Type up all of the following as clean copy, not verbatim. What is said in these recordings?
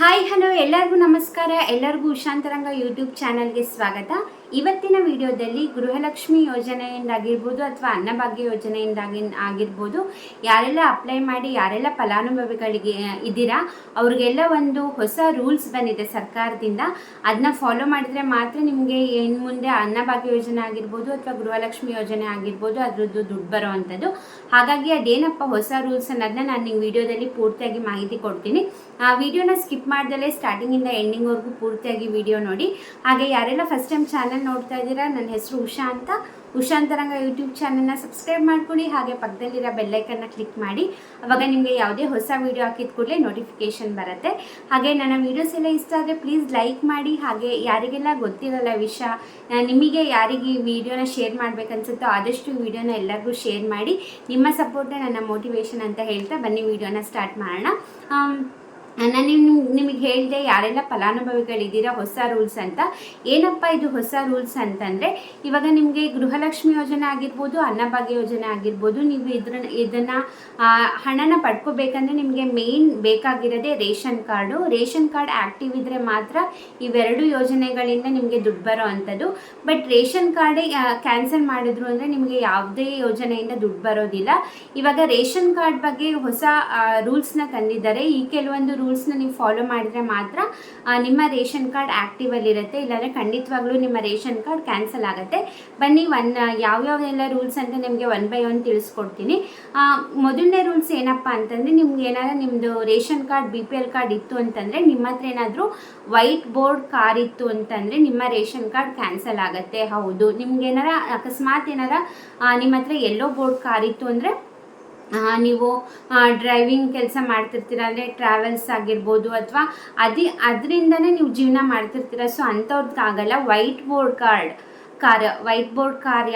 Hi hello ಎಲ್ಲರಿಗೂ ನಮಸ್ಕಾರ. ಎಲ್ಲರಿಗೂ ಉಷಾಂತರಂಗ ಯೂಟ್ಯೂಬ್ ಚಾನಲ್ಗೆ ಸ್ವಾಗತ. ಇವತ್ತಿನ ವಿಡಿಯೋದಲ್ಲಿ ಗೃಹಲಕ್ಷ್ಮಿ ಯೋಜನೆಯಿಂದಾಗಿರ್ಬೋದು ಅಥವಾ ಅನ್ನಭಾಗ್ಯ ಆಗಿರ್ಬೋದು ಯಾರೆಲ್ಲ ಅಪ್ಲೈ ಮಾಡಿ ಯಾರೆಲ್ಲ ಫಲಾನುಭವಿಗಳಿಗೆ ಇದ್ದೀರಾ ಅವ್ರಿಗೆಲ್ಲ ಒಂದು ಹೊಸ ರೂಲ್ಸ್ ಬಂದಿದೆ ಸರ್ಕಾರದಿಂದ. ಅದನ್ನ ಫಾಲೋ ಮಾಡಿದರೆ ಮಾತ್ರ ನಿಮಗೆ ಇನ್ನು ಮುಂದೆ ಅನ್ನಭಾಗ್ಯ ಯೋಜನೆ ಆಗಿರ್ಬೋದು ಅಥವಾ ಗೃಹಲಕ್ಷ್ಮಿ ಯೋಜನೆ ಆಗಿರ್ಬೋದು ಅದ್ರದ್ದು ದುಡ್ಡು ಬರೋ ಅಂಥದ್ದು. ಹಾಗಾಗಿ ಅದೇನಪ್ಪ ಹೊಸ ರೂಲ್ಸ್ ಅನ್ನೋದನ್ನ ನಾನು ನಿಮ್ಮ ವಿಡಿಯೋದಲ್ಲಿ ಪೂರ್ತಿಯಾಗಿ ಮಾಹಿತಿ ಕೊಡ್ತೀನಿ. ಆ ವಿಡಿಯೋನ ಸ್ಕಿಪ್ ಮಾಡ್ದಲೇ ಸ್ಟಾರ್ಟಿಂಗಿಂದ ಎಂಡಿಂಗ್ವರೆಗೂ ಪೂರ್ತಿಯಾಗಿ ವಿಡಿಯೋ ನೋಡಿ. ಹಾಗೆ ಯಾರೆಲ್ಲ ಫಸ್ಟ್ ಟೈಮ್ ಚಾನಲ್ ನೋಡ್ತಾ ಇದ್ದೀರಾ, ನನ್ನ ಹೆಸರು ಉಷಾ ಅಂತ. ಉಷಾಂತರಂಗ ಯೂಟ್ಯೂಬ್ ಚಾನಲ್ನ ಸಬ್ಸ್ಕ್ರೈಬ್ ಮಾಡ್ಕೊಳ್ಳಿ. ಹಾಗೆ ಪಕ್ಕದಲ್ಲಿರೋ ಬೆಲ್ಲೈಕನ್ನ ಕ್ಲಿಕ್ ಮಾಡಿ. ಅವಾಗ ನಿಮಗೆ ಯಾವುದೇ ಹೊಸ ವಿಡಿಯೋ ಹಾಕಿದ ಕೂಡಲೇ ನೋಟಿಫಿಕೇಶನ್ ಬರುತ್ತೆ. ಹಾಗೆ ನನ್ನ ವೀಡಿಯೋಸ್ ಎಲ್ಲ ಇಷ್ಟ ಆದರೆ ಪ್ಲೀಸ್ ಲೈಕ್ ಮಾಡಿ. ಹಾಗೆ ಯಾರಿಗೆಲ್ಲ ಗೊತ್ತಿರಲ್ಲ ವಿಷಯ, ನಿಮಗೆ ಯಾರಿಗೆ ಈ ವಿಡಿಯೋನ ಶೇರ್ ಮಾಡಬೇಕನ್ಸುತ್ತೋ ಆದಷ್ಟು ಈ ವಿಡಿಯೋನ ಎಲ್ಲರಿಗೂ ಶೇರ್ ಮಾಡಿ. ನಿಮ್ಮ ಸಪೋರ್ಟೇ ನನ್ನ ಮೋಟಿವೇಶನ್ ಅಂತ ಹೇಳ್ತಾ ಬನ್ನಿ ವಿಡಿಯೋನ ಸ್ಟಾರ್ಟ್ ಮಾಡೋಣ. ನಾನು ನಿಮಗೆ ಹೇಳಿದೆ ಯಾರೆಲ್ಲ ಫಲಾನುಭವಿಗಳಿದ್ದೀರಾ ಹೊಸ ರೂಲ್ಸ್ ಅಂತ. ಏನಪ್ಪ ಇದು ಹೊಸ ರೂಲ್ಸ್ ಅಂತಂದರೆ, ಇವಾಗ ನಿಮಗೆ ಗೃಹಲಕ್ಷ್ಮಿ ಯೋಜನೆ ಆಗಿರ್ಬೋದು, ಅನ್ನಭಾಗ್ಯ ಯೋಜನೆ ಆಗಿರ್ಬೋದು, ನೀವು ಇದನ್ನು ಹಣನ ಪಡ್ಕೋಬೇಕಂದ್ರೆ ನಿಮಗೆ ಮೇನ್ ಬೇಕಾಗಿರೋದೇ ration card. Ration card active ಇದ್ದರೆ ಮಾತ್ರ ಇವೆರಡು ಯೋಜನೆಗಳಿಂದ ನಿಮಗೆ ದುಡ್ಡು ಬರೋ ಅಂಥದ್ದು. ಬಟ್ ರೇಷನ್ ಕಾರ್ಡೇ ಕ್ಯಾನ್ಸಲ್ ಮಾಡಿದ್ರು ಅಂದರೆ ನಿಮಗೆ ಯಾವುದೇ ಯೋಜನೆಯಿಂದ ದುಡ್ಡು ಬರೋದಿಲ್ಲ. ಇವಾಗ ರೇಷನ್ ಕಾರ್ಡ್ ಬಗ್ಗೆ ಹೊಸ ರೂಲ್ಸ್ನ ತಂದಿದ್ದಾರೆ. ಈ ಕೆಲವೊಂದು ರೂಲ್ಸ್ನ ನೀವು ಫಾಲೋ ಮಾಡಿದರೆ ಮಾತ್ರ ನಿಮ್ಮ ರೇಷನ್ ಕಾರ್ಡ್ ಆ್ಯಕ್ಟಿವಲ್ಲಿರುತ್ತೆ, ಇಲ್ಲಾಂದರೆ ಖಂಡಿತವಾಗ್ಲೂ ನಿಮ್ಮ ರೇಷನ್ ಕಾರ್ಡ್ ಕ್ಯಾನ್ಸಲ್ ಆಗುತ್ತೆ. ಬನ್ನಿ ಯಾವ್ಯಾವೆಲ್ಲ ರೂಲ್ಸ್ ಅಂತ ನಿಮಗೆ ಒನ್ ಬೈ ಒನ್ ತಿಳಿಸ್ಕೊಡ್ತೀನಿ. ಮೊದಲನೇ ರೂಲ್ಸ್ ಏನಪ್ಪ ಅಂತಂದರೆ, ನಿಮ್ಗೆ ಏನಾದ್ರು ನಿಮ್ಮದು ರೇಷನ್ ಕಾರ್ಡ್ BPL ಕಾರ್ಡ್ ಇತ್ತು ಅಂತಂದರೆ, ನಿಮ್ಮ ಹತ್ರ ಏನಾದರೂ ವೈಟ್ ಬೋರ್ಡ್ ಕಾರ್ ಇತ್ತು ಅಂತಂದರೆ ನಿಮ್ಮ ರೇಷನ್ ಕಾರ್ಡ್ ಕ್ಯಾನ್ಸಲ್ ಆಗುತ್ತೆ. ಹೌದು, ನಿಮ್ಗೇನಾರ ಅಕಸ್ಮಾತ್ ಏನಾರ ನಿಮ್ಮ ಹತ್ರ ಯೆಲ್ಲೋ ಬೋರ್ಡ್ ಕಾರ್ ಇತ್ತು ಅಂದರೆ, ನೀವು ಡ್ರೈವಿಂಗ್ ಕೆಲಸ ಮಾಡ್ತಿರ್ತೀರ ಅಂದರೆ ಟ್ರಾವೆಲ್ಸ್ ಆಗಿರ್ಬೋದು ಅಥವಾ ಅದರಿಂದನೇ ನೀವು ಜೀವನ ಮಾಡ್ತಿರ್ತೀರ, ಸೊ ಅಂಥವ್ರದ್ದಾಗಲ್ಲ. ವೈಟ್ ಬೋರ್ಡ್ ಕಾರ್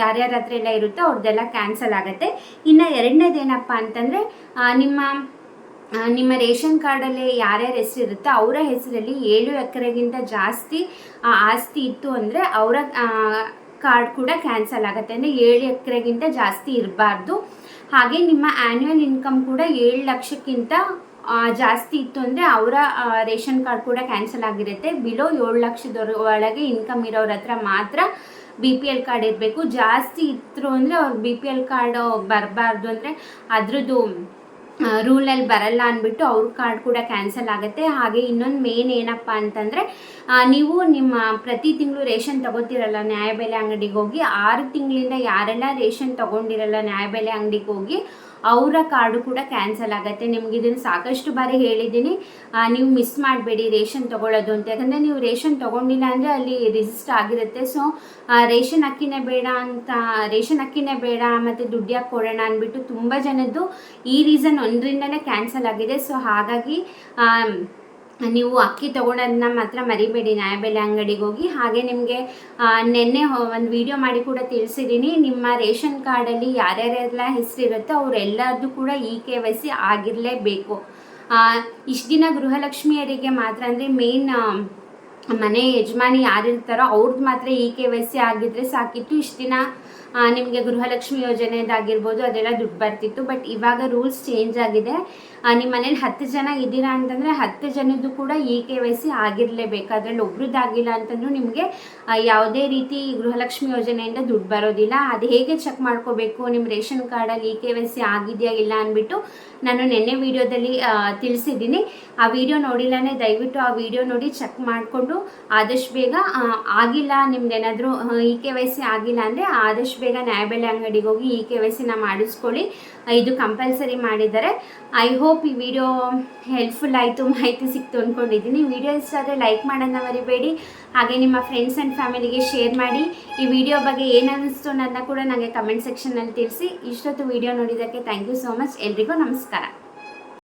ಯಾರ್ಯಾರ ಹತ್ರ ಎಲ್ಲ ಇರುತ್ತೋ ಅವ್ರದ್ದೆಲ್ಲ ಕ್ಯಾನ್ಸಲ್ ಆಗುತ್ತೆ. ಇನ್ನು ಎರಡನೇದೇನಪ್ಪ ಅಂತಂದರೆ, ನಿಮ್ಮ ರೇಷನ್ ಕಾರ್ಡಲ್ಲಿ ಯಾರ್ಯಾರ ಹೆಸರು ಇರುತ್ತೋ ಅವರ ಹೆಸರಲ್ಲಿ 7 ಎಕರೆಗಿಂತ ಜಾಸ್ತಿ ಆಸ್ತಿ ಇತ್ತು ಅಂದರೆ ಅವರ ಕಾರ್ಡ್ ಕೂಡ ಕ್ಯಾನ್ಸಲ್ ಆಗುತ್ತೆ. ಅಂದರೆ 7 ಎಕರೆಗಿಂತ ಜಾಸ್ತಿ ಇರಬಾರ್ದು. ಹಾಗೆ ನಿಮ್ಮ ಆ್ಯನ್ಯುವಲ್ ಇನ್ಕಮ್ ಕೂಡ 7 ಲಕ್ಷಕ್ಕಿಂತ ಜಾಸ್ತಿ ಇತ್ತು ಅಂದರೆ ಅವರ ರೇಷನ್ ಕಾರ್ಡ್ ಕೂಡ ಕ್ಯಾನ್ಸಲ್ ಆಗಿರುತ್ತೆ. ಬಿಲೋ 7 ಲಕ್ಷದ ಒಳಗೆ ಇನ್ಕಮ್ ಇರೋರ ಹತ್ರ ಮಾತ್ರ BPL ಕಾರ್ಡ್ ಇರಬೇಕು. ಜಾಸ್ತಿ ಇತ್ತು ಅಂದರೆ ಅವ್ರ BPL ಕಾರ್ಡ್ ಬರಬಾರ್ದು, ಅಂದರೆ ಅದ್ರದ್ದು ರೂಲಲ್ಲಿ ಬರಲ್ಲ ಅಂದ್ಬಿಟ್ಟು ಅವ್ರ ಕಾರ್ಡ್ ಕೂಡ ಕ್ಯಾನ್ಸಲ್ ಆಗುತ್ತೆ. ಹಾಗೆ ಇನ್ನೊಂದು ಮೇನ್ ಏನಪ್ಪ ಅಂತಂದರೆ, ನೀವು ನಿಮ್ಮ ಪ್ರತಿ ತಿಂಗಳು ರೇಷನ್ ತೊಗೋತಿರಲ್ಲ ನ್ಯಾಯಬೆಲೆ ಅಂಗಡಿಗೆ ಹೋಗಿ, 6 ತಿಂಗಳಿಂದ ಯಾರೆಲ್ಲ ರೇಷನ್ ತೊಗೊಂಡಿರಲ್ಲ ನ್ಯಾಯಬೆಲೆ ಅಂಗಡಿಗೆ ಹೋಗಿ ಅವರ ಕಾರ್ಡು ಕೂಡ ಕ್ಯಾನ್ಸಲ್ ಆಗುತ್ತೆ. ನಿಮ್ಗೆ ಇದನ್ನು ಸಾಕಷ್ಟು ಬಾರಿ ಹೇಳಿದ್ದೀನಿ, ನೀವು ಮಿಸ್ ಮಾಡಬೇಡಿ ರೇಷನ್ ತೊಗೊಳ್ಳೋದು ಅಂತ. ಯಾಕಂದರೆ ನೀವು ರೇಷನ್ ತೊಗೊಂಡಿಲ್ಲ ಅಂದರೆ ಅಲ್ಲಿ ರಿಜಿಸ್ಟರ್ ಆಗಿರುತ್ತೆ. ಸೊ ರೇಷನ್ ಅಕ್ಕಿನೇ ಬೇಡ ಮತ್ತು ದುಡ್ಡು ಯಾಕೆ ಕೊಡೋಣ ಅಂದ್ಬಿಟ್ಟು ತುಂಬ ಜನದ್ದು ಈ ರೀಸನ್ ಒಂದರಿಂದನೇ ಕ್ಯಾನ್ಸಲ್ ಆಗಿದೆ. ಸೊ ಹಾಗಾಗಿ ನೀವು ಅಕ್ಕಿ ತೊಗೊಳೋದನ್ನ ಮಾತ್ರ ಮರಿಬೇಡಿ ನ್ಯಾಯಬೆಲೆ ಅಂಗಡಿಗೆ ಹೋಗಿ. ಹಾಗೆ ನಿಮಗೆ ನೆನ್ನೆ ಒಂದು ವಿಡಿಯೋ ಮಾಡಿ ಕೂಡ ತಿಳಿಸಿದ್ದೀನಿ, ನಿಮ್ಮ ರೇಷನ್ ಕಾರ್ಡಲ್ಲಿ ಯಾರ್ಯಾರೆಲ್ಲ ಹೆಸರಿರುತ್ತೋ ಅವರೆಲ್ಲರದ್ದು ಕೂಡ KYC ಆಗಿರಲೇಬೇಕು. ಇಷ್ಟು ದಿನ ಗೃಹಲಕ್ಷ್ಮಿಯರಿಗೆ ಮಾತ್ರ, ಅಂದರೆ ಮೇನ್ ಮನೆ ಯಜಮಾನಿ ಯಾರಿರ್ತಾರೋ ಅವ್ರದ್ದು ಮಾತ್ರ KYC ಆಗಿದ್ದರೆ ಸಾಕಿತ್ತು. ಇಷ್ಟು ದಿನ ನಿಮಗೆ ಗೃಹಲಕ್ಷ್ಮಿ ಯೋಜನೆದಾಗಿರ್ಬೋದು ಅದೆಲ್ಲ ದುಡ್ಡು ಬರ್ತಿತ್ತು. ಬಟ್ ಇವಾಗ ರೂಲ್ಸ್ ಚೇಂಜ್ ಆಗಿದೆ. ನಿಮ್ಮ ಮನೇಲಿ 10 ಜನ ಇದ್ದೀರಾ ಅಂತಂದರೆ 10 ಜನದ್ದು ಕೂಡ KYC ಆಗಿರಲೇಬೇಕು. ಅದರಲ್ಲಿ ಒಬ್ರದ್ದಾಗಿಲ್ಲ ಅಂತಂದ್ರೂ ನಿಮಗೆ ಯಾವುದೇ ರೀತಿ ಗೃಹಲಕ್ಷ್ಮಿ ಯೋಜನೆಯಿಂದ ದುಡ್ಡು ಬರೋದಿಲ್ಲ. ಅದು ಹೇಗೆ ಚೆಕ್ ಮಾಡ್ಕೋಬೇಕು ನಿಮ್ಮ ರೇಷನ್ ಕಾರ್ಡಲ್ಲಿ KYC ಆಗಿದೆಯಾ ಇಲ್ಲ ಅಂದ್ಬಿಟ್ಟು ನಾನು ನೆನ್ನೆ ವಿಡಿಯೋದಲ್ಲಿ ತಿಳಿಸಿದ್ದೀನಿ. ಆ ವಿಡಿಯೋ ನೋಡಿಲ್ಲನೇ ದಯವಿಟ್ಟು ಆ ವಿಡಿಯೋ ನೋಡಿ ಚೆಕ್ ಮಾಡಿಕೊಂಡು ಆದಷ್ಟು ಬೇಗ ಆಗಿಲ್ಲ, ನಿಮ್ದೇನಾದರೂ KYC ಆಗಿಲ್ಲ ಅಂದರೆ ಆದಷ್ಟು ಬೇಗ ನ್ಯಾಯಬೆಲೆ ಅಂಗಡಿಗೆ ಹೋಗಿ KYCನ ಮಾಡಿಸ್ಕೊಳ್ಳಿ. ಇದು ಕಂಪಲ್ಸರಿ ಮಾಡಿದ್ದಾರೆ. ಐ ಹೋಪ್ ಈ ವಿಡಿಯೋ ಹೆಲ್ಪ್ಫುಲ್ ಆಯಿತು, ಮಾಹಿತಿ ಸಿಕ್ತು ಅಂದ್ಕೊಂಡಿದ್ದೀನಿ. ವಿಡಿಯೋ ಇಷ್ಟ ಆದರೆ ಲೈಕ್ ಮಾಡೋದನ್ನ ಮರಿಬೇಡಿ. ಹಾಗೆ ನಿಮ್ಮ ಫ್ರೆಂಡ್ಸ್ ಆ್ಯಂಡ್ ಫ್ಯಾಮಿಲಿಗೆ ಶೇರ್ ಮಾಡಿ. ಈ ವಿಡಿಯೋ ಬಗ್ಗೆ ಏನು ಅನ್ನಿಸ್ತು ಅನ್ನೋದನ್ನ ಕೂಡ ನನಗೆ ಕಮೆಂಟ್ ಸೆಕ್ಷನ್ನಲ್ಲಿ ತಿಳಿಸಿ. ಇಷ್ಟೊತ್ತು ವಿಡಿಯೋ ನೋಡಿದ್ದಕ್ಕೆ ಥ್ಯಾಂಕ್ ಯು ಸೋ ಮಚ್. ಎಲ್ರಿಗೂ ನಮಸ್ಕಾರ.